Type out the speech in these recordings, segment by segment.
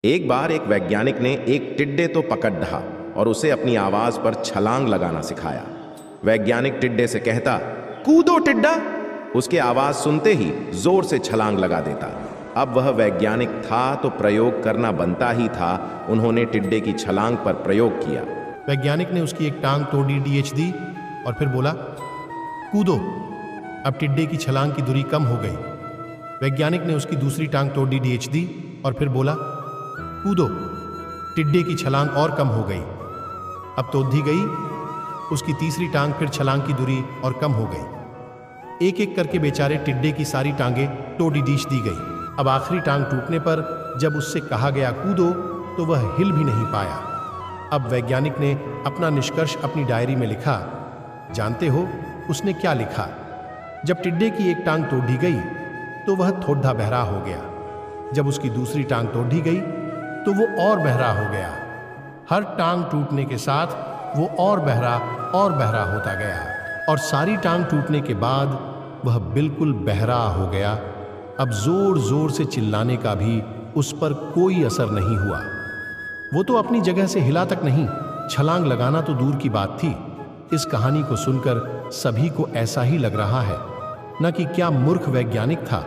एक बार एक वैज्ञानिक ने एक टिड्डे तो पकड़ ढा और उसे अपनी आवाज पर छलांग लगाना सिखाया। वैज्ञानिक टिड्डे से कहता, कूदो टिड्डा। उसके आवाज सुनते ही जोर से छलांग लगा देता। अब वह वैज्ञानिक था तो प्रयोग करना बनता ही था। उन्होंने टिड्डे की छलांग पर प्रयोग किया। वैज्ञानिक ने उसकी एक टांग तोड़ी डीएच दी और फिर बोला, कूदो। अब टिड्डे की छलांग की दूरी कम हो गई। वैज्ञानिक ने उसकी दूसरी टांग तोड़ी डीएच दी और फिर बोला, कूदो। टिड्डे की छलांग और कम हो गई। अब तोड़ी गई उसकी तीसरी टांग, फिर छलांग की दूरी और कम हो गई। एक एक करके बेचारे टिड्डे की सारी टांगें तोड़ी डीच दी गई। अब आखिरी टांग टूटने पर जब उससे कहा गया कूदो तो वह हिल भी नहीं पाया। अब वैज्ञानिक ने अपना निष्कर्ष अपनी डायरी में लिखा। जानते हो उसने क्या लिखा? जब टिड्डे की एक टांग तोड़ी गई तो वह थोड़ा बहरा हो गया। जब उसकी दूसरी टांग तोड़ी गई तो वो और बहरा हो गया। हर टांग टूटने के साथ वो और बहरा होता गया और सारी टांग टूटने के बाद वह बिल्कुल बहरा हो गया। अब जोर जोर से चिल्लाने का भी उस पर कोई असर नहीं हुआ। वो तो अपनी जगह से हिला तक नहीं, छलांग लगाना तो दूर की बात थी। इस कहानी को सुनकर सभी को ऐसा ही लग रहा है न कि क्या मूर्ख वैज्ञानिक था।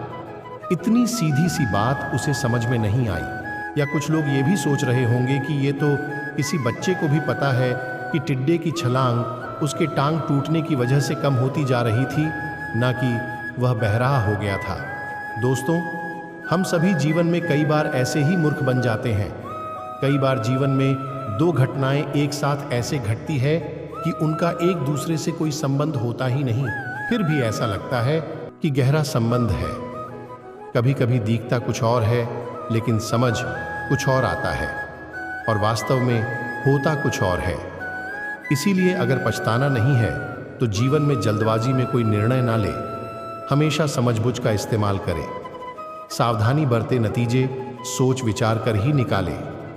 इतनी सीधी सी बात उसे समझ में नहीं आई। या कुछ लोग ये भी सोच रहे होंगे कि ये तो किसी बच्चे को भी पता है कि टिड्डे की छलांग उसके टांग टूटने की वजह से कम होती जा रही थी, ना कि वह बहरा हो गया था। दोस्तों, हम सभी जीवन में कई बार ऐसे ही मूर्ख बन जाते हैं। कई बार जीवन में दो घटनाएं एक साथ ऐसे घटती है कि उनका एक दूसरे से कोई संबंध होता ही नहीं, फिर भी ऐसा लगता है कि गहरा संबंध है। कभी कभी दिखता कुछ और है लेकिन समझ कुछ और आता है और वास्तव में होता कुछ और है। इसीलिए अगर पछताना नहीं है तो जीवन में जल्दबाजी में कोई निर्णय ना ले। हमेशा समझबूझ का इस्तेमाल करें। सावधानी बरते, नतीजे सोच विचार कर ही निकालें।